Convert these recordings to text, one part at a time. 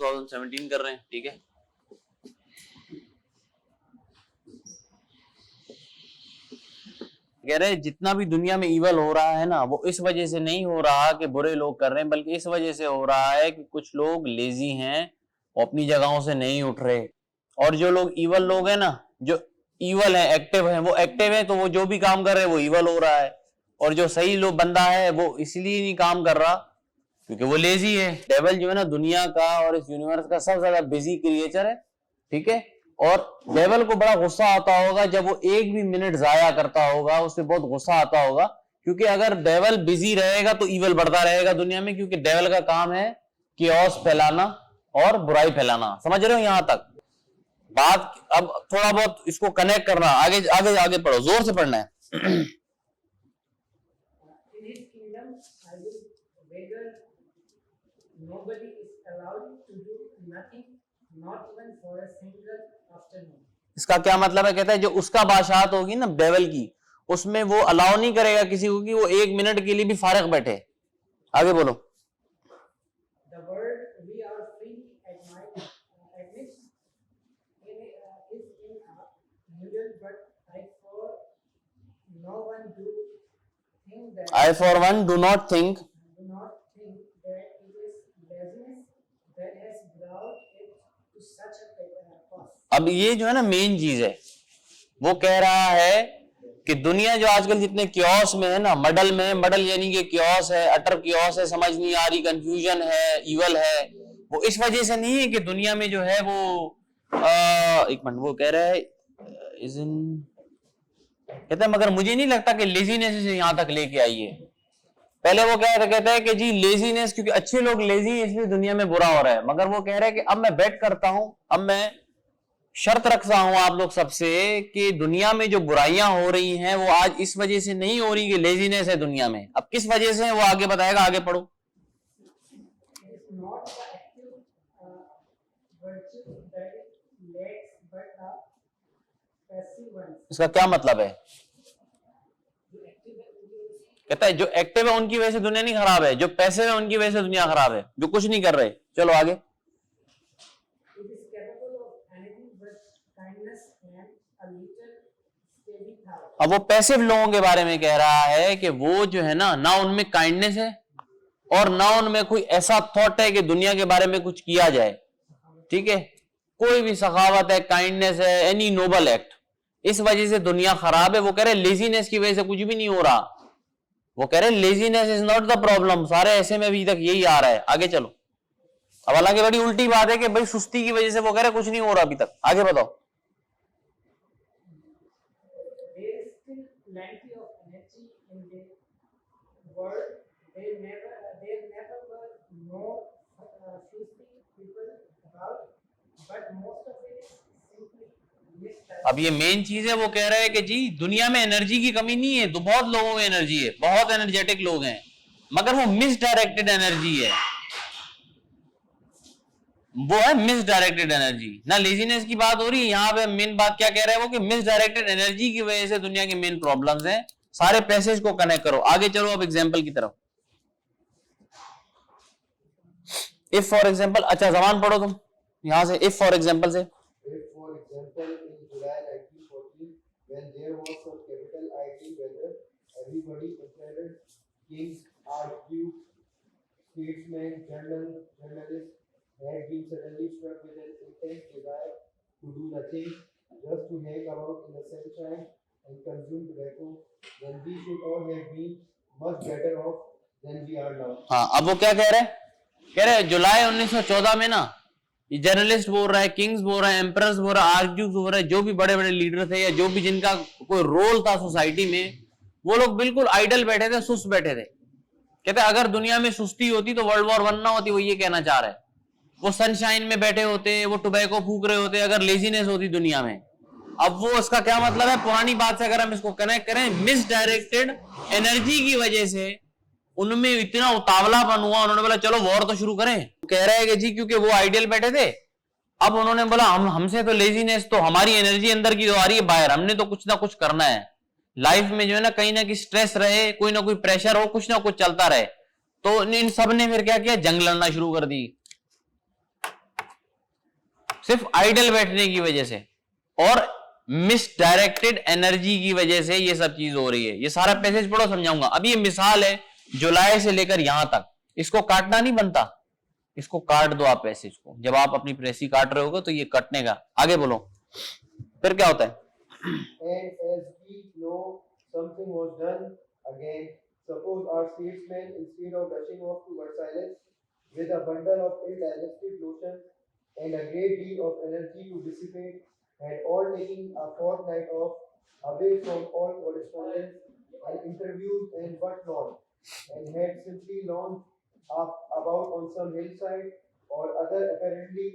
2017 कर रहे हैं, ठीक है। कह रहे जितना भी दुनिया में ईवल हो रहा है ना, वो इस वजह से नहीं हो रहा कि बुरे लोग कर रहे हैं, बल्कि इस वजह से हो रहा है कि कुछ लोग लेजी हैं, वो अपनी जगहों से नहीं उठ रहे। और जो लोग ईवल लोग हैं ना, जो ईवल है, एक्टिव है, वो एक्टिव है, तो वो जो भी काम कर रहे हैं वो ईवल हो रहा है। और जो सही लोग बंदा है वो इसलिए नहीं काम कर रहा क्योंकि वो लेजी है। डेविल जो है ना, दुनिया का और इस यूनिवर्स का सबसे ज्यादा बिजी क्रिएचर है, ठीक है। और डेविल को बड़ा गुस्सा आता होगा जब वो एक भी मिनट जाया करता होगा, उसे बहुत गुस्सा आता होगा, क्योंकि अगर डेविल बिजी रहेगा तो ईवल बढ़ता रहेगा दुनिया में, क्योंकि डेविल का काम है कियोस फैलाना और बुराई फैलाना। समझ रहे हो यहां तक बात? अब थोड़ा बहुत इसको कनेक्ट करना, आगे आगे आगे पढ़ो, जोर से पढ़ना है। Nobody is allowed to do nothing, not even for a single afternoon. इसका क्या मतलब है? कहता है जो उसका बादशाहत होगी ना डेविल की, उसमें वो अलाउ नहीं करेगा किसी को कि वो एक मिनट के लिए भी फारिग बैठे। आगे बोलो। The word we are free admits is in a middle, but I for one do not think that it is laziness that has brought it to such a pass. अब ये जो है ना मेन चीज है, वो कह रहा है कि दुनिया जो आजकल जितने क्योस में है ना, मडल में, मडल यानी कि क्योस है, अटर क्योस है, समझ नहीं आ रही, कंफ्यूजन है, ईवल है, वो इस वजह से नहीं है कि दुनिया में जो है वो एक मिनट, वो कह रहा है कहता है मगर मुझे नहीं लगता कि लेजीनेस से यहां तक लेके आई है। पहले वो कहता है कि जी लेजीनेस, क्योंकि अच्छे लोग लेजी हैं इसलिए दुनिया में बुरा हो रहा है। मगर वो कह रहा है कि अब मैं बेट करता हूं, अब मैं शर्त रखता हूं आप लोग सबसे कि दुनिया में जो बुराइयां हो रही हैं वो आज इस वजह से नहीं हो रही कि लेजीनेस है दुनिया में। अब किस वजह से वो आगे बताएगा, आगे पढ़ो। इसका क्या मतलब है? कहता है जो एक्टिव है उनकी वजह से दुनिया नहीं खराब है, जो पैसिव है उनकी वजह से दुनिया खराब है, जो कुछ नहीं कर रहे। चलो आगे। अब वो पैसिव लोगों के बारे में कह रहा है कि वो जो है ना उनमें काइंडनेस है और ना उनमें कोई ऐसा थॉट है कि दुनिया के बारे में कुछ किया जाए, ठीक है। कोई भी सखावत है, काइंडनेस है, एनी नोबल एक्ट, इस वजह से दुनिया खराब है। वो कह रहे लेजीनेस की वजह से कुछ भी नहीं हो रहा। वो कह रहे laziness is not the problem. सारे ऐसे में अभी तक यही आ रहा है। आगे चलो। अब हालांकि बड़ी उल्टी बात है कि भाई सुस्ती की वजह से वो कह रहे कुछ नहीं हो रहा अभी तक। आगे बताओ। अब ये मेन चीज है, वो कह रहे हैं कि जी दुनिया में एनर्जी की कमी नहीं है, तो बहुत लोगों में एनर्जी है, बहुत एनर्जेटिक लोग हैं, मगर वो मिसडायरेक्टेड एनर्जी है, वो है मिसडायरेक्टेड एनर्जी। ना लेजीनेस की बात हो रही है यहाँ पे। मेन बात क्या कह रहे हैं वो कि मिसडायरेक्टेड एनर्जी की वजह से दुनिया के मेन प्रॉब्लम्स हैं। सारे पैसेज को कनेक्ट करो। आगे चलो अब एग्जाम्पल की तरफ। इफ फॉर एग्जाम्पल, अच्छा जबान पढ़ो तुम यहां से। इफ फॉर एग्जाम्पल से, when there was a capital IT whether everybody attended, kings, argued, statesmen, journalists had been suddenly struck with an intense desire to do nothing, just to hang about in the sunshine and consume tobacco, then we should all have been much better off than we are now. हाँ, अब वो क्या कह रहे हैं? कह रहे हैं जुलाई 1914 में ना, ये जर्नलिस्ट बोल रहा है, किंग्स बोल रहा है, एम्परर्स बोल रहा है, आर्क्ड्यूक्स बोल रहा है, जो भी बड़े बड़े लीडर थे या जो भी जिनका कोई रोल था सोसाइटी में, वो लोग बिल्कुल आइडल बैठे थे, सुस्त बैठे थे। कहते अगर दुनिया में सुस्ती होती तो वर्ल्ड वॉर 1 ना होती। वो ये कहना चाह रहे हैं। वो सनशाइन में बैठे होते, वो टोबैको फूक रहे होते अगर लेजीनेस होती दुनिया में। अब वो उसका क्या मतलब है? पुरानी बात से अगर हम इसको कनेक्ट करें, मिसडायरेक्टेड एनर्जी की वजह से उनमें इतना उतावलापन हुआ, उन्होंने बोला चलो वॉर तो शुरू करें। कह रहे हैं कि जी क्योंकि वो आइडियल बैठे थे, अब उन्होंने बोला हमसे तो लेजीनेस, तो हमारी एनर्जी अंदर की तो आ रही है बाहर, हमने तो कुछ ना कुछ करना है लाइफ में, जो है ना कहीं स्ट्रेस रहे, कोई ना कोई प्रेशर हो, कुछ ना कुछ चलता रहे। तो इन सब ने फिर क्या किया? जंग लड़ना शुरू कर दी। सिर्फ आइडल बैठने की वजह से और मिसडायरेक्टेड एनर्जी की वजह से ये सब चीज हो रही है। ये सारा पैसेज पढ़ो, समझाऊंगा। अब ये मिसाल है जुलाई से लेकर यहां तक, इसको काटना नहीं बनता, इसको काट दो आप पैसेज को। जब आप अपनी प्रेसी काट रहे होगे तो ये कटने का। आगे बोलो, फिर क्या होता है? And as we know, something was done again. Suppose our statesmen, instead of rushing off to Versailles with a bundle of ill-digested lotion and a great deal of energy to dissipate, had all taken a fortnight off, away from all correspondence and interviews and what not, and had simply launched up about on some hillside or other, apparently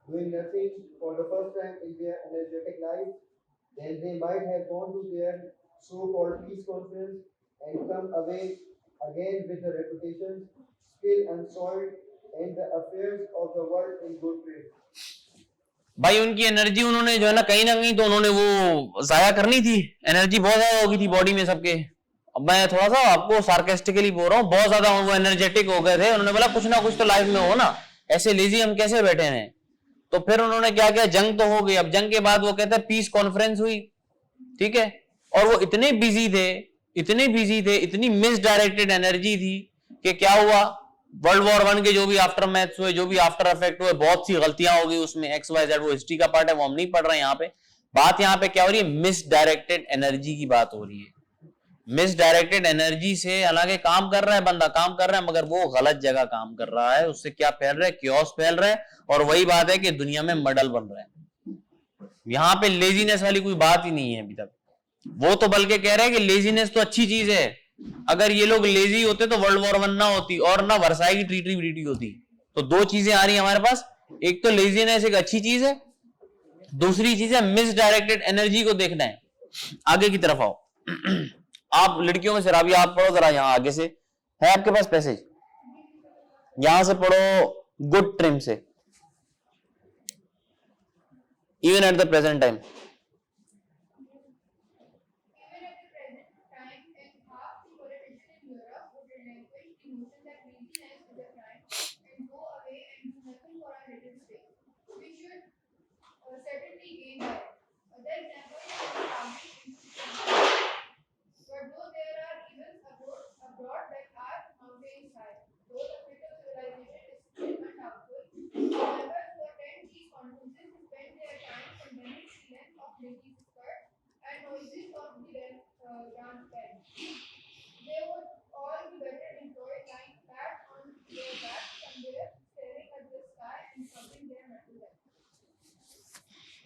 doing nothing for the first time in their energetic lives, then they might have gone to their so-called peace conference and come away again with the reputation still unsoiled and the affairs of the world in good trade. भाई उनकी energy उन्होंने जो है ना कहीं तो उन्होंने वो जाया करनी थी। एनर्जी बहुत ज्यादा हो गई थी बॉडी में सबके। अब मैं थोड़ा सा आपको सार्केस्टिकली बोल रहा हूँ, बहुत ज्यादा वो एनर्जेटिक हो गए थे। उन्होंने बोला कुछ ना कुछ तो लाइफ में हो ना, ऐसे लेजी हम कैसे बैठे हैं। तो फिर उन्होंने क्या किया, जंग तो हो गई। अब जंग के बाद वो कहते हैं पीस कॉन्फ्रेंस हुई, ठीक है। और वो इतने बिजी थे, इतनी मिसडायरेक्टेड एनर्जी थी कि क्या हुआ, वर्ल्ड वॉर 1 के जो भी आफ्टर मैथ्स हुए, जो भी आफ्टर इफेक्ट हुए, बहुत सी गलतियां हो गई उसमें। XYZ वो हिस्ट्री का पार्ट है, वो हम नहीं पढ़ रहे हैं यहाँ पे। बात यहाँ पे क्या हो रही है, मिसडायरेक्टेड एनर्जी की बात हो रही है। मिसडायरेक्टेड एनर्जी से हालांकि काम कर रहा है बंदा, काम कर रहा है, मगर वो गलत जगह काम कर रहा है। उससे क्या फैल रहा है, क्योस फैल रहा है। और वही बात है कि दुनिया में मॉडल बन रहा है। यहाँ पे लेजीनेस वाली कोई बात ही नहीं है अभी तक। वो तो बल्कि कह रहे हैं कि लेजीनेस तो अच्छी चीज है। अगर ये लोग लेजी होते तो वर्ल्ड वॉर 1 ना होती और ना वर्साई की ट्रीटी होती। तो दो चीजें आ रही है हमारे पास, एक तो लेजीनेस एक अच्छी चीज है, दूसरी चीज है मिसडायरेक्टेड एनर्जी को देखना है। आगे की तरफ आओ। आप लड़कियों में से राबी आप पढ़ो जरा, यहां आगे से है आपके पास पैसेज, यहां से पढ़ो गुड ट्रिम से। Even at the present time,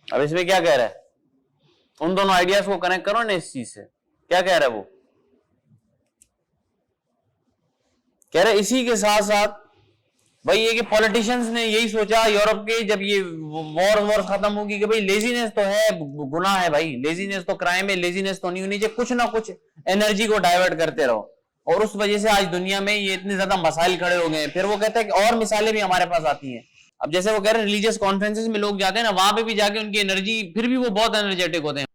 अब इसमें क्या कह रहा है, उन दोनों आइडियाज को कनेक्ट करो ना इस चीज से। क्या कह रहा है वो, कह रहे इसी के साथ साथ भाई ये कि पॉलिटिशियंस ने यही सोचा यूरोप के, जब ये वॉर खत्म होगी, कि भाई लेजीनेस तो है, गुनाह है भाई, लेजीनेस तो क्राइम है, लेजीनेस तो नहीं होनी चाहिए। कुछ ना कुछ एनर्जी को डाइवर्ट करते रहो, और उस वजह से आज दुनिया में ये इतने ज्यादा मसाइल खड़े हो गए हैं। फिर वो कहते हैं कि और मिसालें भी हमारे पास आती हैं। अब जैसे वो कह रहे हैं रिलीजियस कॉन्फ्रेंसेस में लोग जाते हैं ना, वहां पे भी जाके उनकी एनर्जी फिर भी वो बहुत एनर्जेटिक होते हैं।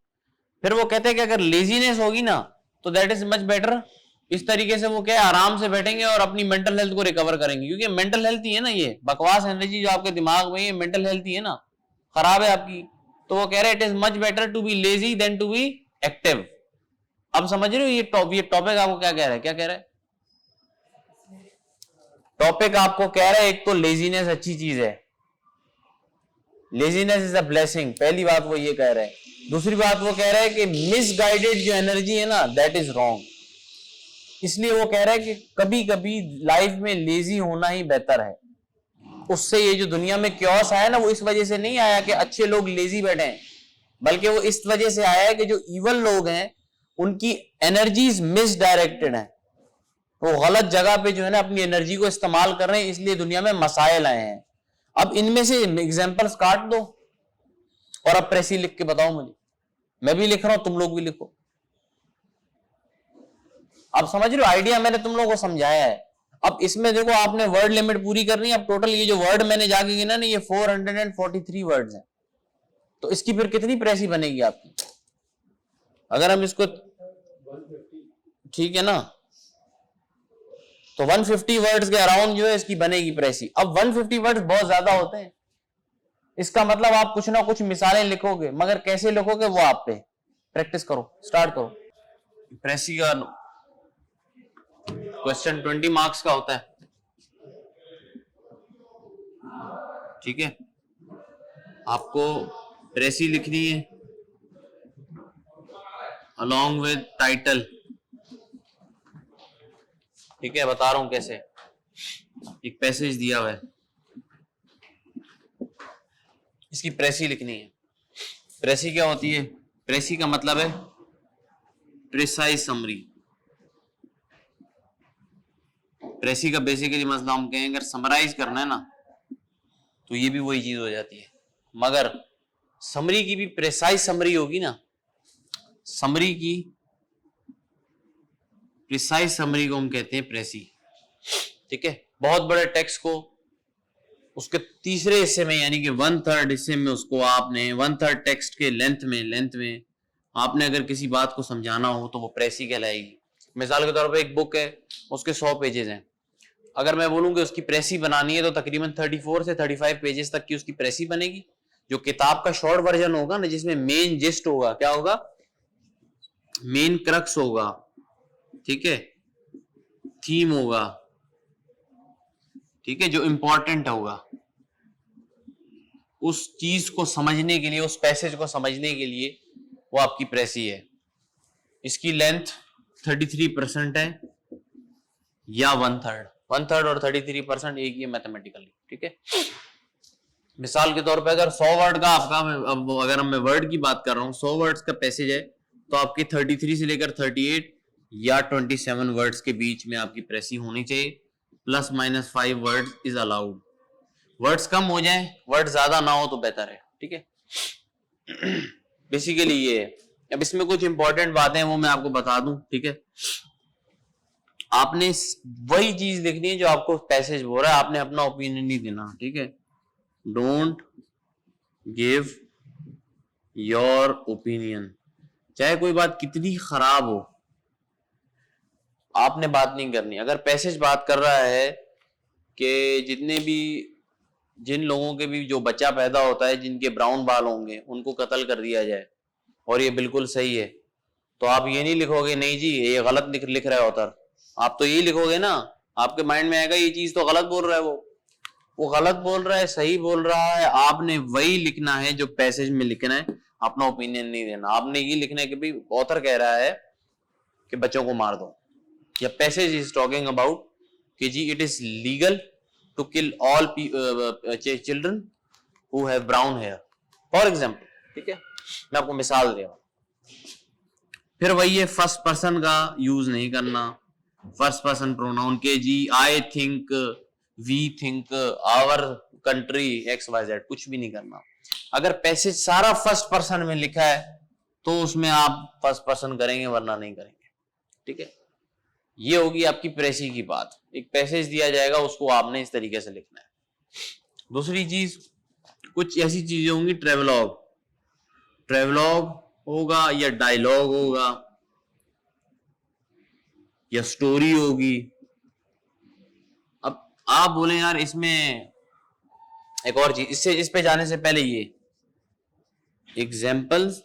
फिर वो कहते हैं कि अगर लेजीनेस होगी ना तो दैट इज मच बेटर। इस तरीके से वो क्या है, आराम से बैठेंगे और अपनी मेंटल हेल्थ को रिकवर करेंगे, क्योंकि मेंटल हेल्थ ही है ना ये बकवास एनर्जी जो आपके दिमाग में, ये मेंटल हेल्थ ही है ना, खराब है आपकी। तो वो कह रहे हैं it is much better to be lazy than to be active. अब समझ रहे हो ये टॉपिक आपको क्या कह रहा है, क्या कह रहा है टॉपिक आपको कह रहा है, एक तो लेजीनेस अच्छी चीज है, लेजीनेस इज अ ब्लेसिंग, पहली बात वो ये कह रहे हैं। दूसरी बात वो कह रहा है कि मिसगाइडेड जो एनर्जी है ना दैट इज रॉन्ग। इसलिए वो कह रहा है कि कभी कभी लाइफ में लेजी होना ही बेहतर है। उससे ये जो दुनिया में क्योस आया ना, वो इस वजह से नहीं आया कि अच्छे लोग लेजी बैठे हैं, बल्कि वो इस वजह से आया है कि जो इवल लोग हैं उनकी एनर्जीज मिसडायरेक्टेड है, वो गलत जगह पे जो है ना अपनी एनर्जी को इस्तेमाल कर रहे हैं, इसलिए दुनिया में मसाइल आए हैं। अब इनमें से एग्जाम्पल्स काट दो और अब प्रेसी लिख के बताओ मुझे। मैं भी लिख रहा हूं, तुम लोग भी लिखो। अब समझ रहे हो आइडिया मैंने तुम लोगों को समझाया है। अब इसमें देखो आपने वर्ड लिमिट पूरी करनी है। अब टोटल ये जो वर्ड मैंने जाके गिना ना, ये 443 वर्ड्स हैं। तो इसकी फिर कितनी प्रेसी बनेगी आपकी, अगर हम इसको 150, ठीक है ना, तो 150 वर्ड्स के अराउंड जो है इसकी बनेगी प्रेसी। अब 150 वर्ड्स बहुत ज्यादा होते हैं, इसका मतलब आप कुछ ना कुछ मिसालें लिखोगे, मगर कैसे लिखोगे वो आप पे। प्रैक्टिस करो, स्टार्ट करो। प्रेसी का क्वेश्चन 20 मार्क्स का होता है, ठीक है। आपको प्रेसी लिखनी है अलॉन्ग विद टाइटल, ठीक है। बता रहा हूं कैसे। एक पैसेज दिया हुआ है, इसकी प्रेसी लिखनी है। प्रेसी क्या होती है? प्रेसी का मतलब है प्रिसाइज समरी। प्रेसी का बेसिकली मतलब हम कहें अगर समराइज करना है ना तो ये भी वही चीज हो जाती है, मगर समरी की भी प्रिसाइज समरी होगी ना। समरी की प्रिसाइज समरी को हम कहते हैं प्रेसी, ठीक है। बहुत बड़े टेक्स्ट को उसके तीसरे हिस्से में यानी कि 1/3 हिस्से में उसको आपने 1/3 टेक्स्ट के लेंथ में आपने अगर किसी बात को समझाना हो तो वो प्रेसी कहलाएगी। मिसाल के तौर पर एक बुक है, उसके 100 पेजेस हैं। अगर मैं बोलूँ कि उसकी प्रेसी बनानी है तो तकरीबन 34 से 35 पेजेस तक की उसकी प्रेसी बनेगी। जो किताब का शॉर्ट वर्जन होगा ना, जिसमें मेन जिस्ट होगा, क्या होगा? मेन क्रक्स होगा, ठीक है, थीम होगा, ठीक है, जो इंपॉर्टेंट होगा, उस चीज को समझने के लिए, उस पैसेज को समझने के लिए वो आपकी प्रेसी है। इसकी लेंथ 33% है या 1/3 और 33% एक ही है मैथमेटिकली, ठीक है। मिसाल के तौर पे अगर 100 वर्ड का आपका, अगर मैं वर्ड की बात कर रहा हूं, 100 वर्ड्स का पैसेज है तो आपके 33 से लेकर 38 या 27 वर्ड्स के बीच में आपकी प्रेसी होनी चाहिए। ±5 वर्ड्स इज अलाउड। वर्ड्स कम हो जाए, वर्ड ज्यादा ना हो तो बेहतर है, ठीक है। बेसिकली ये है। अब इसमें कुछ इंपॉर्टेंट बातें हैं वो मैं आपको बता दूं, ठीक है। आपने वही चीज लिखनी है जो आपको पैसेज बोल रहा है, आपने अपना ओपिनियन नहीं देना, ठीक है। डोंट गिव योर ओपिनियन, चाहे कोई बात कितनी खराब हो, आपने बात नहीं करनी। अगर पैसेज बात कर रहा है कि जिन लोगों के भी जो बच्चा पैदा होता है जिनके ब्राउन बाल होंगे उनको कत्ल कर दिया जाए और ये बिल्कुल सही है, तो आप ये नहीं लिखोगे नहीं जी ये गलत लिख रहा है ऑथर। आप तो ये लिखोगे ना, आपके माइंड में आएगा ये चीज तो गलत बोल रहा है, वो गलत बोल रहा है, सही बोल रहा है। आपने वही लिखना है जो पैसेज में लिखना है, अपना ओपिनियन नहीं देना। आपने ये लिखना है कि भाई ऑथर कह रहा है कि बच्चों को मार दो, या पैसेज इज टॉकिंग अबाउट कि जी it is legal to kill all children who have brown hair, for example, ठीक है। मैं आपको मिसाल दे रहा हूं। फिर वही है, फर्स्ट पर्सन का यूज नहीं करना, फर्स्ट पर्सन प्रोनाउन के जी, I think, we think, our country, XYZ, कुछ भी नहीं करना। अगर पैसेज सारा फर्स्ट पर्सन में लिखा है तो उसमें आप फर्स्ट पर्सन करेंगे, वरना नहीं करेंगे, ठीक है। ये होगी आपकी प्रेसी की बात। एक पैसेज दिया जाएगा, उसको आपने इस तरीके से लिखना है। दूसरी चीज, कुछ ऐसी चीजें होंगी, ट्रेवलॉग होगा या डायलॉग होगा या स्टोरी होगी। अब आप बोले यार इसमें एक और चीज, इससे इस पे जाने से पहले ये एग्जाम्पल्स,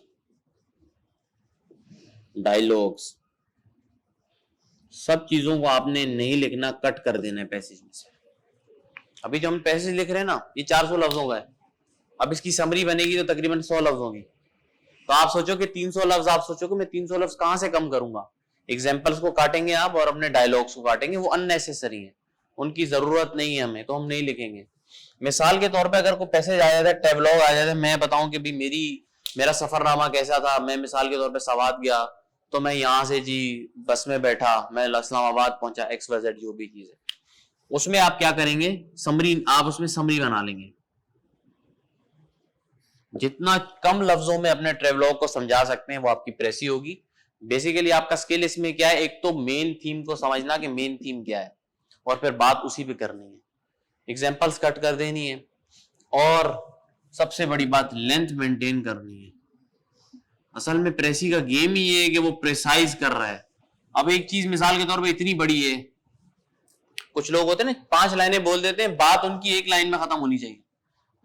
डायलॉग्स, सब चीजों को आपने नहीं लिखना, कट कर देना है पैसेज में से। अभी जो हम पैसेज लिख रहे हैं ना, ये 400 लफ्जों का है। अब इसकी समरी बनेगी तो तकरीबन 100 लफ्ज होगी। तो आप सोचो कि 300 लफ्ज, आप सोचो कि मैं 300 लफ्ज कहां से कम करूंगा। एग्जाम्पल्स को काटेंगे आप और अपने डायलॉग्स को काटेंगे, वो अननेसेसरी है, उनकी जरूरत नहीं है हमें, तो हम नहीं लिखेंगे। मिसाल के तौर पे अगर कोई पैसेज आ जाता है, ट्रेवलॉग आ जाता है, मैं बताऊं कि भाई मेरा सफरनामा कैसा था। मैं मिसाल के तौर पे सवात गया तो मैं यहाँ से जी बस में बैठा, मैं इस्लामाबाद पहुंचा, XYZ जो भी चीज है, उसमें आप क्या करेंगे, समरी, आप उसमें समरी बना लेंगे। जितना कम लफ्जों में अपने ट्रेवलॉग को समझा सकते हैं वो आपकी प्रेसी होगी। बेसिकली आपका स्किल इसमें क्या है, एक तो मेन थीम को समझना कि मेन थीम क्या है, और फिर बात उसी पे करनी है, एग्जाम्पल्स कट कर देनी है, और सबसे बड़ी बात लेंथ मेंटेन करनी है। असल में प्रेसी का गेम ही ये है कि वो प्रिसाइज कर रहा है। अब एक चीज मिसाल के तौर पे इतनी बड़ी है, कुछ लोग होते हैं ना 5 लाइनें बोल देते हैं, बात उनकी 1 लाइन में खत्म होनी चाहिए।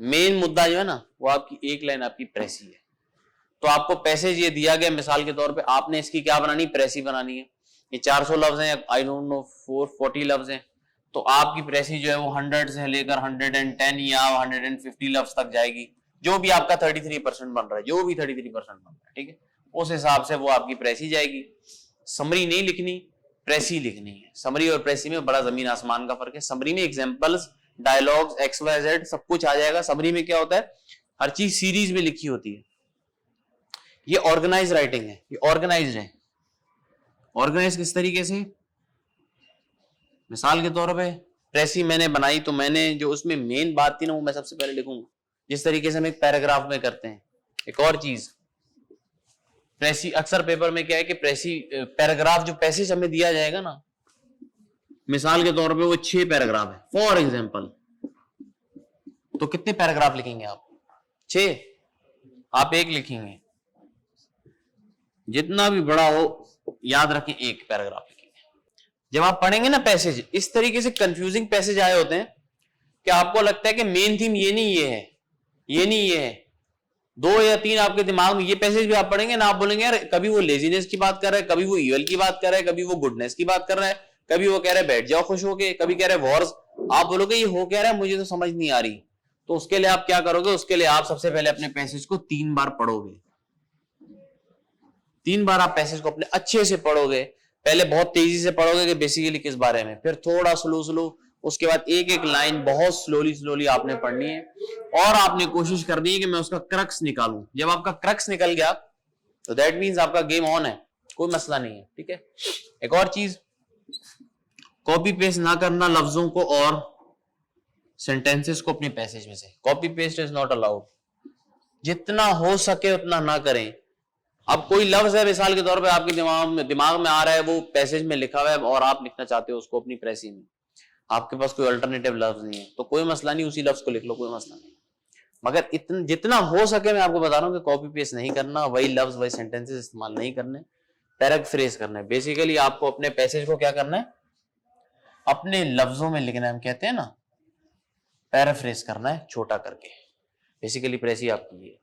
मेन मुद्दा जो है ना वो आपकी एक लाइन आपकी प्रेसी है। तो आपको पैसेज ये दिया गया मिसाल के तौर पे, आपने इसकी क्या बनानी, प्रेसी बनानी है। ये 400 लफ्ज हैं, आई डोंट नो 440 लफ्ज हैं, तो आपकी प्रेसी जो है वो 100 से लेकर 110 या 150 लफ्ज तक जाएगी, जो भी आपका 33% बन रहा है, जो भी 33% बन रहा है, ठीक है, उस हिसाब से वो आपकी प्रेसी जाएगी। समरी नहीं लिखनी, प्रेसी लिखनी है। समरी और प्रेसी में बड़ा जमीन आसमान का फर्क है। समरी में एग्जांपल्स, डायलॉग्स, XYZ सब कुछ आ जाएगा। समरी में क्या होता है, हर चीज सीरीज में लिखी होती है। ये ऑर्गेनाइज राइटिंग है, ये ऑर्गेनाइज्ड है। ऑर्गेनाइज किस तरीके से, मिसाल के तौर पे प्रेसी मैंने बनाई तो मैंने जो उसमें मेन बात थी ना वो मैं सबसे पहले लिखूंगा, जिस तरीके से हम एक पैराग्राफ में करते हैं। एक और चीज, प्रेसी अक्सर पेपर में क्या है कि प्रेसी पैराग्राफ जो पैसेज हमें दिया जाएगा ना, मिसाल के तौर पे वो 6 पैराग्राफ है फॉर एग्जांपल, तो कितने पैराग्राफ लिखेंगे आप, 6, आप 1 लिखेंगे। जितना भी बड़ा हो याद रखें 1 पैराग्राफ लिखेंगे। जब आप पढ़ेंगे ना पैसेज, इस तरीके से कंफ्यूजिंग पैसेज आए होते हैं कि आपको लगता है कि मेन थीम ये नहीं ये है, ये नहीं ये है, 2 या 3 आपके दिमाग में ये पैसेज भी आप पढ़ेंगे ना, आप बोलेंगे यार कभी वो लेजीनेस की बात कर रहा है, कभी वो ईवल की बात कर रहा है, कभी वो गुडनेस की बात कर रहा है, कभी वो कह रहा है बैठ जाओ खुश होके, कभी कह रहा है वॉर्स। आप बोलोगे ये हो क्या रहा है, मुझे तो समझ नहीं आ रही। तो उसके लिए आप क्या करोगे, उसके लिए आप सबसे पहले अपने पैसेज को 3 बार पढ़ोगे। 3 बार आप पैसेज को अपने अच्छे से पढ़ोगे। पहले बहुत तेजी से पढ़ोगे कि बेसिकली किस बारे में, फिर थोड़ा स्लो, उसके बाद एक लाइन बहुत स्लोली आपने पढ़नी है और आपने कोशिश करनी है कि मैं उसका क्रक्स निकालूं। जब आपका क्रक्स निकल गया तो दैट मींस आपका गेम ऑन है, कोई मसला नहीं है, ठीक है। एक और चीज, कॉपी पेस्ट ना करना लफ्जों को और सेंटेंसेस को अपने पैसेज में से। Copy paste is not allowed, जितना हो सके उतना ना करें। अब कोई लफ्ज है मिसाल के तौर पे आपके दिमाग में आ रहा है, वो पैसेज में लिखा हुआ है और आप लिखना चाहते हो उसको अपनी प्रेसी में, आपके पास कोई अल्टरनेटिव लफ्ज नहीं है, तो कोई मसला नहीं, उसी लफ्ज को लिख लो, कोई मसला नहीं। मगर जितना हो सके मैं आपको बता रहा हूं कि कॉपी पेस्ट नहीं करना, वही लफ्ज वही सेंटेंसेस इस्तेमाल नहीं करने, पैराफ्रेज करना है। बेसिकली आपको अपने पैसेज को क्या करना है, अपने लफ्जों में लिखना है। हम कहते हैं ना पैराफ्रेज करना है, छोटा करके। बेसिकली प्रेसी आपकी है।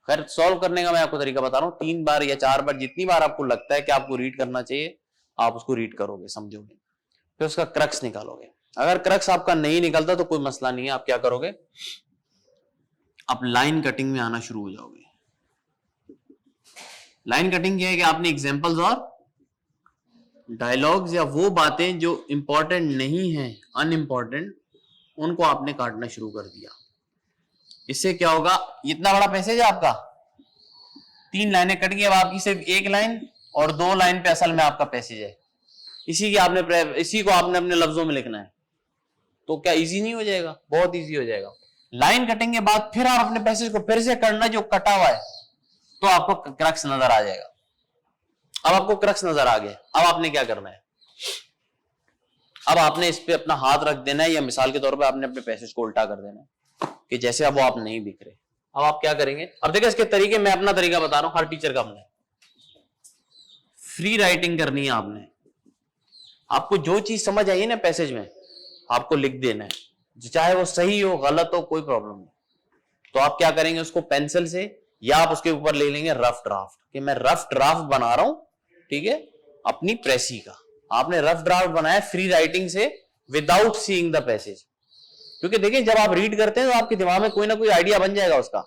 खैर सॉल्व करने का मैं आपको तरीका बता रहा हूँ, 3 बार या 4 बार, जितनी बार आपको लगता है कि आपको रीड करना चाहिए आप उसको रीड करोगे, समझोगे, फिर उसका क्रक्स निकालोगे। अगर क्रक्स आपका नहीं निकलता तो कोई मसला नहीं है, आप क्या करोगे, आप लाइन कटिंग में आना शुरू हो जाओगे। लाइन कटिंग क्या है कि आपने एग्जांपल्स और डायलॉग्स या वो बातें जो इंपॉर्टेंट नहीं है, अनइंपॉर्टेंट, उनको आपने काटना शुरू कर दिया। इससे क्या होगा, इतना बड़ा पैसेज है आपका, 3 लाइनें कट गई, अब आपकी सिर्फ 1 लाइन और 2 लाइन पे असल में आपका पैसेज है। इसी को आपने अपने लफ्जों में लिखना है, तो क्या इजी नहीं हो जाएगा, बहुत इजी हो जाएगा। लाइन कटिंग के बाद फिर आप अपने पैसेज को फिर से करना जो कटा हुआ है, तो आपको क्रक्स नजर आ जाएगा। अब आपको क्रक्स नजर आ गया, अब आपने क्या करना है, अब आपने इस पे अपना हाथ रख देना है, या मिसाल के तौर पे आपने अपने पैसेज को उल्टा कर देना है कि जैसे अब वो आप नहीं दिख रहे। अब आप क्या करेंगे, अब देखिए इसके तरीके, मैं अपना तरीका बता रहा हूं, हर टीचर का अपना। फ्री राइटिंग करनी है आपने, आपको जो चीज समझ आई है ना पैसेज में, आपको लिख देना है, चाहे वो सही हो गलत हो कोई प्रॉब्लम नहीं। तो आप क्या करेंगे, उसको पेंसिल से या आप उसके ऊपर ले लेंगे रफ ड्राफ्ट, कि मैं रफ ड्राफ्ट बना रहा हूं, ठीक है, अपनी प्रेसी का। आपने रफ ड्राफ्ट बनाया फ्री राइटिंग से, विदाउट सीइंग द पैसेज। क्योंकि देखिए जब आप रीड करते हैं तो आपके दिमाग में कोई ना कोई आइडिया बन जाएगा उसका।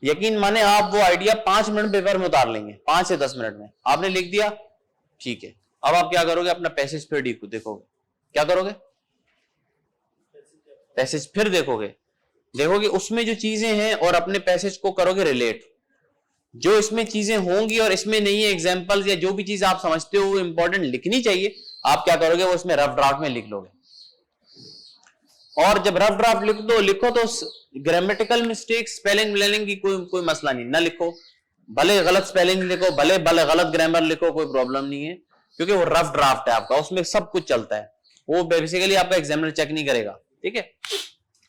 यकीन माने आप वो आइडिया 5 मिनट पेपर में उतार लेंगे, 5 से 10 मिनट में आपने लिख दिया, ठीक है। अब आप क्या करोगे, अपना पैसेज फिर देखोगे, क्या करोगे, पैसेज फिर देखोगे उसमें जो चीजें हैं और अपने पैसेज को करोगे रिलेट। जो इसमें चीजें होंगी और इसमें नहीं है, एग्जांपल्स या जो भी चीज आप समझते हो वो इंपॉर्टेंट लिखनी चाहिए, आप क्या करोगे, वो इसमें रफ ड्राफ्ट में लिख लोगे। और जब रफ ड्राफ्ट लिखो तो ग्रामेटिकल मिस्टेक, स्पेलिंग ब्लेलिंग की कोई मसला नहीं, ना लिखो, भले गलत स्पेलिंग लिखो, भले गलत ग्रामर लिखो, कोई प्रॉब्लम नहीं है, क्योंकि वो रफ ड्राफ्ट है आपका, उसमें सब कुछ चलता है, वो बेसिकली आपका एग्जामिनर चेक नहीं करेगा, ठीक है।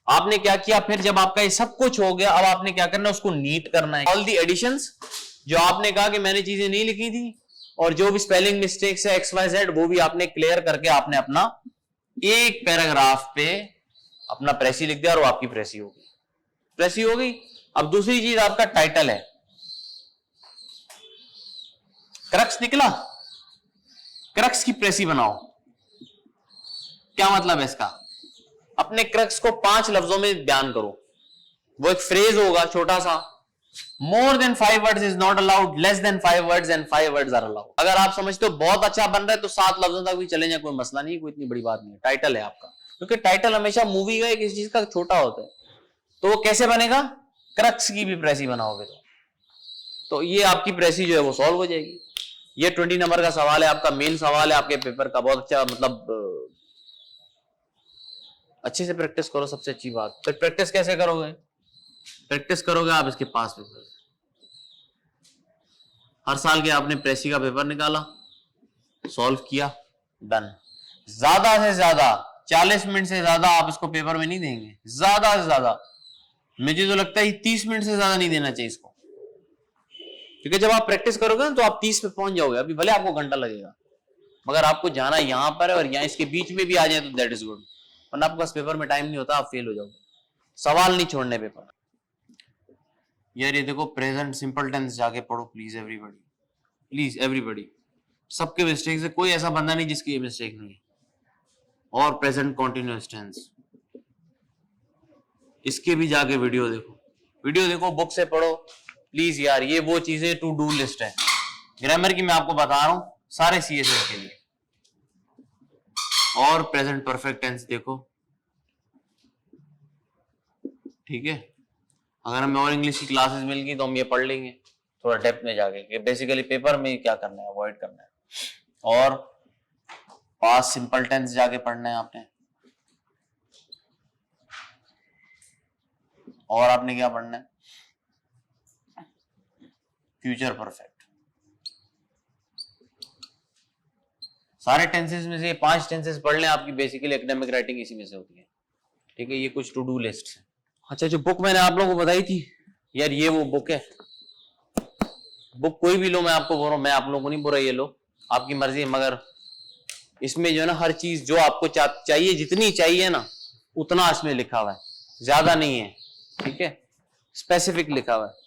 आपने क्या किया, फिर जब आपका ये सब कुछ हो गया, अब आपने क्या करना है, उसको नीट करना है। ऑल दी एडिशंस जो आपने कहा कि मैंने चीजें नहीं लिखी थी, और जो भी स्पेलिंग मिस्टेक्स है XYZ, वो भी आपने क्लियर करके आपने अपना एक पैराग्राफ पे अपना प्रेसी लिख दिया और वो आपकी प्रेसी होगी। प्रेसी हो गई। अब दूसरी चीज आपका टाइटल है, क्रक्स निकला, क्रक्स की प्रेसी बनाओ। क्या मतलब है इसका? अपने क्रक्स को 5 लफ्जों में बयान करो। वो एक फ्रेज होगा छोटा सा, more than 5 words is not allowed, less than 5 words and 5 words are allowed. अगर आप समझते हो बहुत अच्छा बन रहा है तो 7 लफ्जों तक भी चले जाए, कोई मसला नहीं, कोई इतनी बड़ी बात नहीं है। टाइटल है आपका, क्योंकि टाइटल हमेशा मूवी का किसी चीज का छोटा होता है। तो वो कैसे बनेगा? क्रक्स की भी प्रेसी बनाओगे तो ये आपकी प्रेसी जो है वो सॉल्व हो जाएगी। ये 20 नंबर का सवाल है, आपका मेन सवाल है आपके पेपर का। बहुत अच्छा, मतलब अच्छे से प्रैक्टिस करो, सबसे अच्छी बात। फिर प्रैक्टिस कैसे करोगे? प्रैक्टिस करोगे आप इसके पास पेपर। हर साल के आपने प्रेसी का पेपर निकाला, सॉल्व किया, डन। ज्यादा से ज्यादा 40 मिनट से ज्यादा आप इसको पेपर में नहीं देंगे, ज्यादा से ज्यादा। मुझे तो लगता है 30 मिनट से ज्यादा नहीं देना चाहिए इसको, क्योंकि जब आप प्रैक्टिस करोगे ना तो आप 30 पे पहुंच जाओगे। अभी भले आपको घंटा लगेगा, मगर आपको जाना यहां पर है और यहाँ इसके बीच में भी आ जाए तो दैट इज गुड, वरना आपके पास पेपर में टाइम नहीं होता, आप फेल हो जाओगे। सवाल नहीं छोड़ने पेपर। यार ये देखो, प्रेजेंट सिंपल टेंस जाके पढ़ो प्लीज एवरीबॉडी, प्लीज एवरीबॉडी। सबके मिस्टेक है, कोई ऐसा बंदा नहीं जिसकी ये मिस्टेक नहीं है। और प्रेजेंट कॉन्टिन्यूअस टेंस, इसके भी जाके वीडियो देखो, बुक से पढ़ो प्लीज यार। ये वो चीजें टू डू लिस्ट है ग्रामर की, मैं आपको बता रहा हूं सारे सीएसएस के लिए। और प्रेजेंट परफेक्ट टेंस देखो, ठीक है। अगर हमें और इंग्लिश की क्लासेस मिल गई तो हम ये पढ़ लेंगे थोड़ा डेप्थ में जाके कि बेसिकली पेपर में क्या करना है, अवॉइड करना है। और पास्ट सिंपल टेंस जाके पढ़ना है आपने। और आपने क्या पढ़ना है? Future perfect. सारे टेंसेस में से 5 टेंसेस पढ़ लें, आपकी बेसिकली एकेडमिक राइटिंग इसी में से होती है, ठीक है। ये कुछ टू डू लिस्ट है। अच्छा, जो बुक मैंने आप लोगों को बताई थी यार, ये वो बुक है। बुक कोई भी लो, मैं आपको बोल रहा हूं, मैं आप लोगों को नहीं बोल रहा ये लो, आपकी मर्जी है। मगर इसमें जो है ना हर चीज जो आपको चाहिए, जितनी चाहिए ना उतना इसमें लिखा हुआ है, ज्यादा नहीं है, ठीक है, स्पेसिफिक लिखा हुआ है।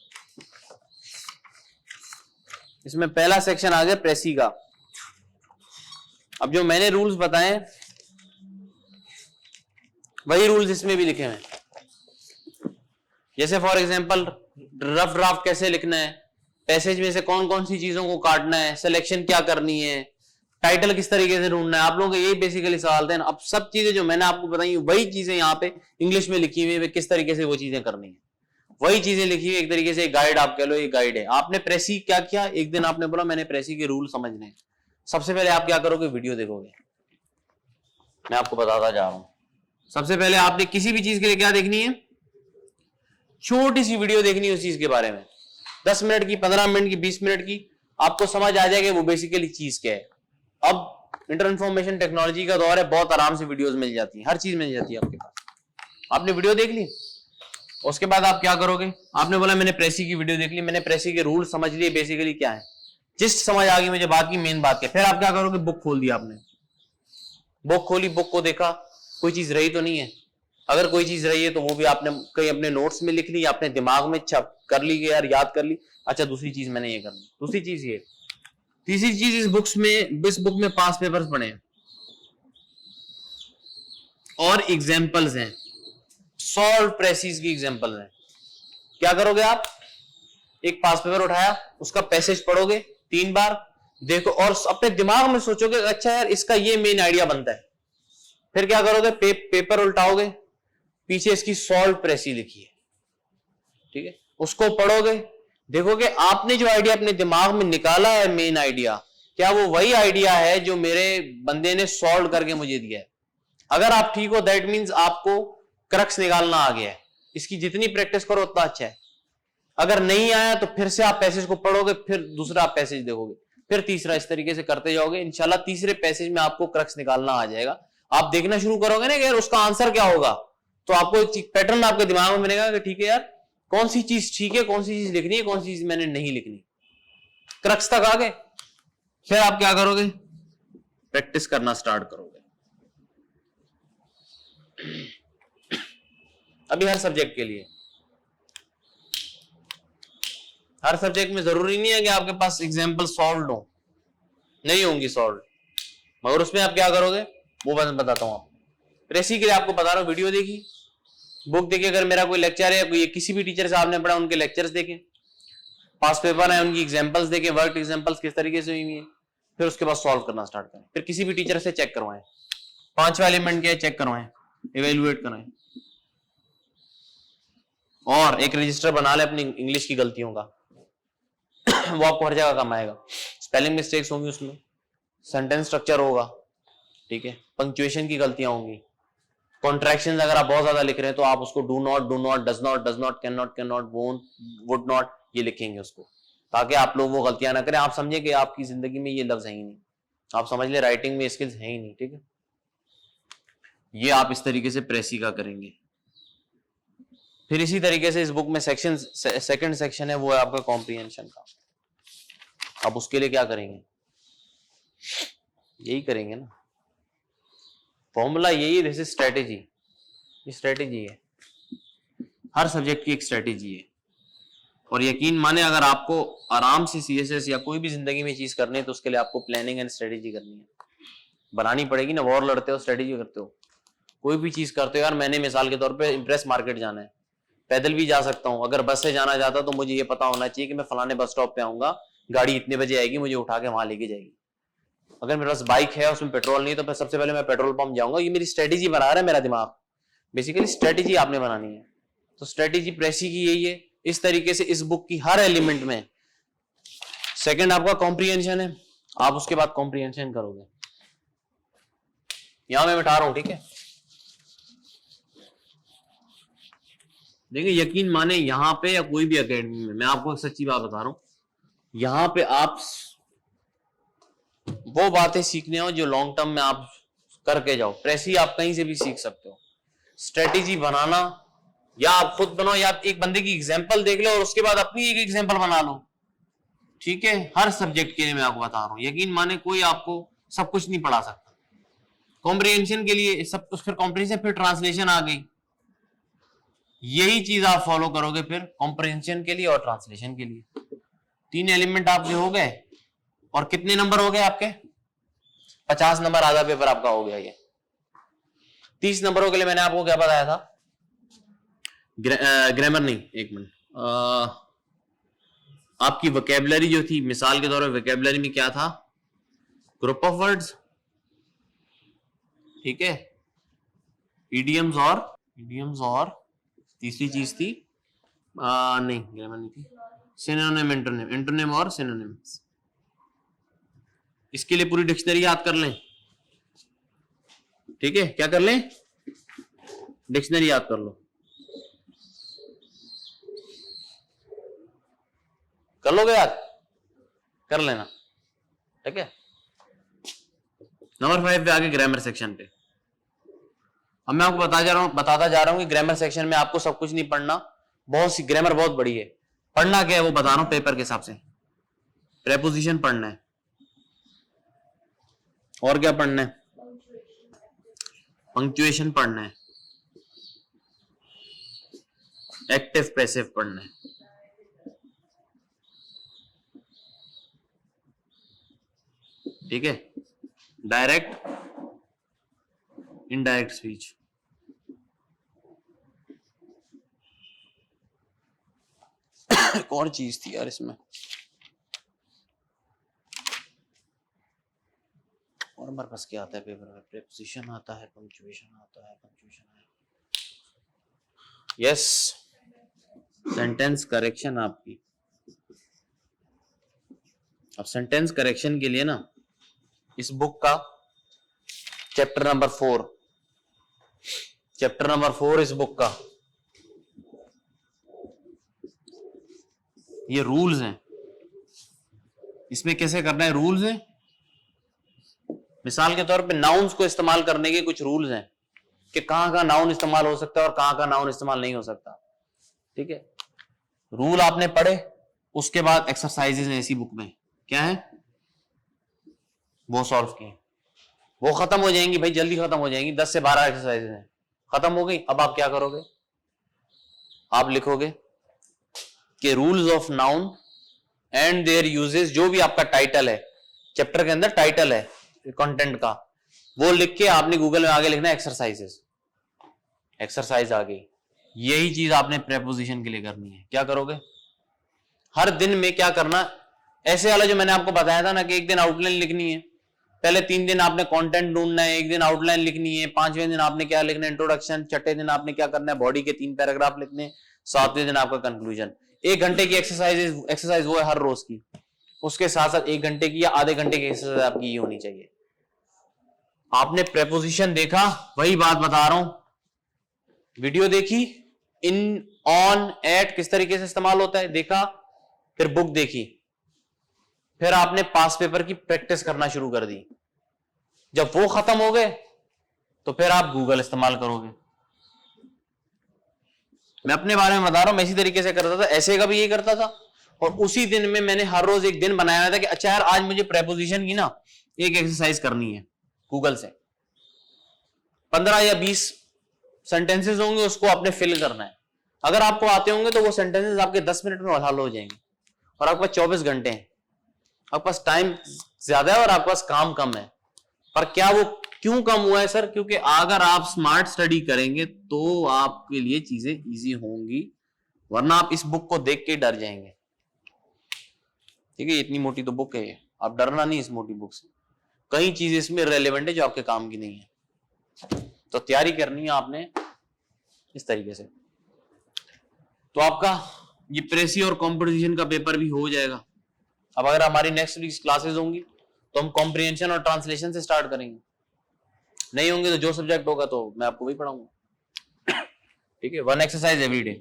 इसमें पहला सेक्शन आ गया प्रेसी का। अब जो मैंने रूल्स बताए वही रूल्स इसमें भी लिखे हैं। जैसे फॉर एग्जांपल रफ ड्राफ्ट कैसे लिखना है, पैसेज में से कौन कौन सी चीजों को काटना है, सिलेक्शन क्या करनी है, टाइटल किस तरीके से ढूंढना है। आप लोगों के यही बेसिकली सवाल थे ना। अब सब चीजें जो मैंने आपको बताई वही चीजें यहाँ पे इंग्लिश में लिखी हुई है, किस तरीके से वो चीजें करनी है, वही चीजें लिखी हुई। एक तरीके से गाइड आप कह लो, ये गाइड है। आपने प्रेसी क्या किया, एक दिन आपने बोला मैंने प्रेसी के रूल समझने हैं। सबसे पहले आप क्या करोगे, वीडियो देखोगे। मैं आपको बताता जा रहा हूं। सबसे पहले आपने किसी भी चीज के लिए क्या देखनी है, छोटी सी वीडियो देखनी है उस चीज के बारे में, 10 मिनट की, 15 मिनट की, 20 मिनट की। आपको समझ आ जाएगा वो बेसिकली चीज क्या है। अब इंटर इन्फॉर्मेशन टेक्नोलॉजी का दौर है, बहुत आराम से वीडियोस मिल जाती है, हर चीज मिल जाती है आपके पास। आपने वीडियो देख ली, उसके बाद आप क्या करोगे, आपने बोला मैंने प्रेसी की वीडियो देख ली, मैंने प्रेसी के रूल समझ लिए बेसिकली क्या है, जिस समझ आ गई मुझे बात की, मेन बात क्या। फिर आप क्या करोगे, बुक खोल दिया आपने, बुक खोली, बुक को देखा, कोई चीज रही तो नहीं है। अगर कोई चीज रही है तो वो भी आपने कहीं अपने नोट्स में लिख ली, अपने दिमाग में छप कर ली, यार याद कर ली। अच्छा, दूसरी चीज मैंने ये करनी, दूसरी चीज ये। तीसरी चीज, इस बुक में 5 पेपर्स पढ़े हैं और एग्जाम्पल्स हैं, सॉल्व प्रेसीज की एग्जाम्पल हैं। क्या करोगे आप, एक पास पेपर उठाया, उसका पैसेज पढ़ोगे 3 बार, देखो और अपने दिमाग में सोचोगे अच्छा यार इसका ये मेन आइडिया बनता है। फिर क्या करोगे, पेपर उल्टाओगे, पीछे इसकी सॉल्व प्रेसी लिखी है, ठीक है, उसको पढ़ोगे, देखोगे आपने जो आइडिया अपने दिमाग में निकाला है मेन आइडिया, क्या वो वही आइडिया है जो मेरे बंदे ने सॉल्व करके मुझे दिया है। अगर आप ठीक हो दैट मीन्स आपको क्रक्स निकालना आ गया है। इसकी जितनी प्रैक्टिस करो उतना अच्छा है। अगर नहीं आया तो फिर से आप पैसेज को पढ़ोगे, फिर दूसरा आप पैसेज देखोगे, फिर तीसरा, इस तरीके से करते जाओगे। इंशाल्लाह तीसरे पैसेज में आपको क्रक्स निकालना आ जाएगा। आप देखना शुरू करोगे ना कि यार उसका आंसर क्या होगा, तो आपको एक पैटर्न आपके दिमाग में बनेगा कि ठीक है यार कौन सी चीज ठीक है, कौन सी चीज लिखनी है, कौन सी चीज मैंने नहीं लिखनी। क्रक्स तक आ गए, फिर आप क्या करोगे, प्रैक्टिस करना स्टार्ट करोगे। अभी हर सब्जेक्ट के लिए हर सब्जेक्ट में जरूरी नहीं है कि आपके पास एग्जाम्पल सॉल्व हो, नहीं होंगी सॉल्व, मगर उसमें आप क्या करोगे वो बस बताता हूँ आपको। फिर इसी के लिए आपको बता रहा हूँ, वीडियो देखिए, बुक देखिए, अगर मेरा कोई लेक्चर है, कोई किसी भी टीचर से आपने पढ़ा उनके लेक्चर्स देखें, पास पेपर है उनकी एग्जांपल्स देखें, वर्क एग्जांपल्स किस तरीके से हुई है, फिर उसके बाद सॉल्व करना स्टार्ट करें। फिर किसी भी टीचर से चेक करवाएं, 5वां एलिमेंट क्या है चेक करवाएं, इवेल्युएट कराएं, और एक रजिस्टर बना ले अपनी इंग्लिश की गलतियों का वो आपको हर जगह काम आएगा। स्पेलिंग मिस्टेक्स होंगी उसमें, सेंटेंस स्ट्रक्चर होगा, ठीक है, पंक्चुएशन की गलतियां होंगी, कॉन्ट्रैक्शंस अगर आप बहुत ज्यादा लिख रहे हैं तो आप उसको do not, does not, can not, won't, would not ये लिखेंगे उसको, ताकि आप लोग वो गलतियां ना करें। आप समझे कि आपकी जिंदगी में ये लफ्ज है ही नहीं, आप समझ ले राइटिंग में स्किल्स है ही नहीं, ठीक है। ये आप इस तरीके से प्रेसी का करेंगे। फिर इसी तरीके से इस बुक में सेक्शन, सेकंड सेक्शन है वो है आपका कॉम्प्रिहेंशन का। अब उसके लिए क्या करेंगे, यही करेंगे ना, फॉर्मूला यही है, जैसे स्ट्रेटेजी, ये स्ट्रेटेजी है, हर सब्जेक्ट की एक स्ट्रेटेजी है। और यकीन माने अगर आपको आराम से सीएसएस या कोई भी जिंदगी में चीज करनी है तो उसके लिए आपको प्लानिंग एंड स्ट्रेटेजी करनी है, बनानी पड़ेगी ना। वॉर लड़ते हो स्ट्रेटेजी करते हो, कोई भी चीज करते हो यार, मैंने मिसाल के तौर पे इंप्रेस मार्केट जाना है, पैदल भी जा सकता हूँ, अगर बस से जाना चाहता तो मुझे ये पता होना चाहिए कि मैं फलाने बस स्टॉप पे आऊंगा, गाड़ी इतने बजे आएगी, मुझे उठा के वहां लेके जाएगी। अगर मेरे पास बाइक है उसमें पेट्रोल नहीं तो फिर सबसे पहले मैं पेट्रोल पंप जाऊंगा। ये मेरी स्ट्रेटेजी बना रहा है मेरा दिमाग, बेसिकली स्ट्रेटेजी आपने बनानी है। तो स्ट्रेटेजी प्रेसी की यही है। इस तरीके से इस बुक की हर एलिमेंट में, सेकंड आपका कॉम्प्रिहेंशन है, आप उसके बाद कॉम्प्रिहेंशन करोगे। यहां मैं बैठा रहा हूं, ठीक है, देखिए यकीन माने यहाँ पे या कोई भी एकेडमी में, मैं आपको सच्ची बात बता रहा हूं, यहाँ पे आप वो बातें सीखने हो जो लॉन्ग टर्म में आप करके जाओ। प्रेसी आप कहीं से भी सीख सकते हो, स्ट्रेटेजी बनाना, या आप खुद बनाओ या आप एक बंदे की एग्जांपल देख लो और उसके बाद अपनी एक एग्जांपल बना लो, ठीक है। हर सब्जेक्ट के लिए मैं आपको बता रहा हूं, यकीन माने कोई आपको सब कुछ नहीं पढ़ा सकता। कॉम्प्रिहेंशन के लिए सब कुछ, फिर कॉम्प्रिहेंशन, फिर ट्रांसलेशन आ गई, यही चीज आप फॉलो करोगे फिर कॉम्प्रिहेंशन के लिए और ट्रांसलेशन के लिए। 3 एलिमेंट आपके हो गए, और कितने नंबर हो गए आपके, 50 नंबर, आधा पेपर आपका हो गया। ये 30 नंबरों के लिए मैंने आपको क्या बताया था, ग्रामर नहीं, एक मिनट, आपकी वोकैबुलरी जो थी, मिसाल के तौर पर वोकैबुलरी में क्या था, ग्रुप ऑफ वर्ड्स, ठीक है, इडियम्स और तीसरी चीज थी नहीं ग्रामर नहीं थी, सिनोनिम, एंटोनिम और सिनोनिम्स। इसके लिए पूरी डिक्शनरी याद कर लें, ठीक है, क्या कर लें, डिक्शनरी याद कर लो, कर लोगे याद, कर लेना, ठीक है। नंबर 5 पे आगे ग्रामर सेक्शन पे। अब मैं आपको बताता जा रहा हूं कि ग्रामर सेक्शन में आपको सब कुछ नहीं पढ़ना, बहुत सी ग्रामर बहुत बड़ी है। पढ़ना क्या है वो बता रहा हूं पेपर के हिसाब से। प्रेपोजिशन पढ़ना है, और क्या पढ़ना है, पंक्चुएशन पढ़ना है, एक्टिव पैसिव पढ़ना है, ठीक है, डायरेक्ट इनडायरेक्ट स्पीच, एक और चीज थी यार इसमें, और हमारे पास क्या आता है पेपर में, प्रेपोजिशन आता है, पंक्चुएशन आता है, यस, सेंटेंस करेक्शन आपकी। अब सेंटेंस करेक्शन के लिए ना इस बुक का चैप्टर नंबर 4 इस बुक का, ये रूल्स हैं, इसमें कैसे करना है, रूल्स हैं। मिसाल के तौर पे नाउन्स को इस्तेमाल करने के कुछ रूल्स हैं कि कहां का नाउन इस्तेमाल हो सकता है और कहां का नाउन इस्तेमाल नहीं हो सकता, ठीक है। रूल आपने पढ़े, उसके बाद एक्सरसाइजेज हैं इसी बुक में, क्या है वो सॉल्व किए, वो खत्म हो जाएंगी भाई, जल्दी खत्म हो जाएंगी, 10 से 12 एक्सरसाइजेज हैं, खत्म हो गई। अब आप क्या करोगे, आप लिखोगे कि rules of noun and there uses, जो भी आपका टाइटल है चैप्टर के अंदर, टाइटल है कंटेंट का, वो लिख के आपने गूगल में आगे लिखना है एक्सरसाइजेस, एक्सरसाइज आ गई। यही चीज आपने प्रेपोजिशन के लिए करनी है। क्या करोगे हर दिन में, क्या करना, ऐसे वाला जो मैंने आपको बताया था ना कि एक दिन आउटलाइन लिखनी है, पहले 3 दिन आपने कंटेंट ढूंढना है, एक दिन आउटलाइन लिखनी है, 5वें दिन आपने क्या लिखना है, इंट्रोडक्शन, 6ठे दिन आपने क्या करना है, बॉडी के 3 पैराग्राफ लिखने, 7वें दिन आपका कंक्लूजन। 1 घंटे की एक्सरसाइज वो है हर रोज की, उसके साथ साथ 1 घंटे की या आधे घंटे की एक्सरसाइज आपकी ये होनी चाहिए। आपने प्रेपोजिशन देखा, वही बात बता रहा हूं, वीडियो देखी, इन, ऑन, एट किस तरीके से इस्तेमाल होता है देखा, फिर बुक देखी, फिर आपने पास पेपर की प्रैक्टिस करना शुरू कर दी। जब वो खत्म हो गए तो फिर आप गूगल इस्तेमाल करोगे। मैं अपने बारे में बता रहा हूं, मैं इसी तरीके से करता था, ऐसे का भी यही करता था, और उसी दिन में मैंने हर रोज एक दिन बनाया था कि अच्छा यार आज मुझे प्रेपोजिशन की ना एक एक्सरसाइज करनी है, गूगल से 15 या 20 सेंटेंसेस होंगे, उसको आपने फिल करना है। अगर आपको आते होंगे तो वो सेंटेंसेस आपके 10 मिनट में हल हो जाएंगे, और आपके पास 24 घंटे हैं, आपके पास टाइम ज्यादा है और आपके पास काम कम है। पर क्या वो क्यों कम हुआ है सर? क्योंकि अगर आप स्मार्ट स्टडी करेंगे तो आपके लिए चीजें इजी होंगी, वरना आप इस बुक को देख के डर जाएंगे। ठीक है, इतनी मोटी तो बुक है ये, आप डरना नहीं इस मोटी बुक से, कई चीज इसमें रेलेवेंट है जो आपके काम की नहीं है। तो तैयारी करनी है आपने इस तरीके से, तो आपका ये प्रेसी और कॉम्पोजिशन का पेपर भी हो जाएगा। अब अगर हमारी नेक्स्ट वीक क्लासेस होंगी तो हम कॉम्प्रिहेंशन और ट्रांसलेशन से स्टार्ट करेंगे, नहीं होंगे तो जो सब्जेक्ट होगा तो मैं आपको वही पढ़ाऊंगा। ठीक है, 1 एक्सरसाइज एवरी डे।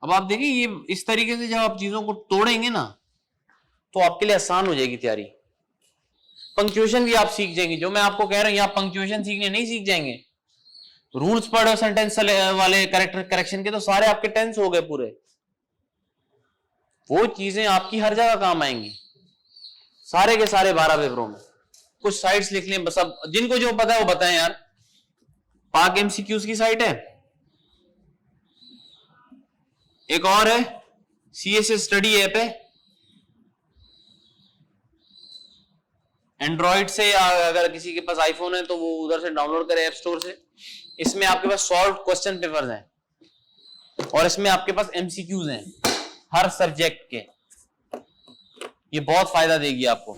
अब आप देखिए ये इस तरीके से जब आप चीजों को तोड़ेंगे ना तो आपके लिए आसान हो जाएगी तैयारी। पंक्चुएशन भी आप सीख जाएंगे, जो मैं आपको कह रहा हूं, आप पंक्चुएशन सीखने नहीं सीख जाएंगे, रूल्स पढ़ो सेंटेंस वाले कैरेक्टर करेक्शन के तो सारे आपके टेंस हो गए पूरे, वो चीजें आपकी हर जगह काम आएंगी, सारे के सारे 12 पेपरों में। कुछ साइट्स लिख लें बस, अब जिनको जो पता है वो बताएं यार। पाक एमसीक्यूज की साइट है, एक और है सीएसएस स्टडी ऐप है, एंड्रॉइड से, या अगर किसी के पास आईफोन है तो वो उधर से डाउनलोड करे ऐप स्टोर से। इसमें आपके पास सॉल्व क्वेश्चन पेपर्स हैं और इसमें आपके पास एमसीक्यूज हैं हर सब्जेक्ट के, ये बहुत फायदा देगी आपको।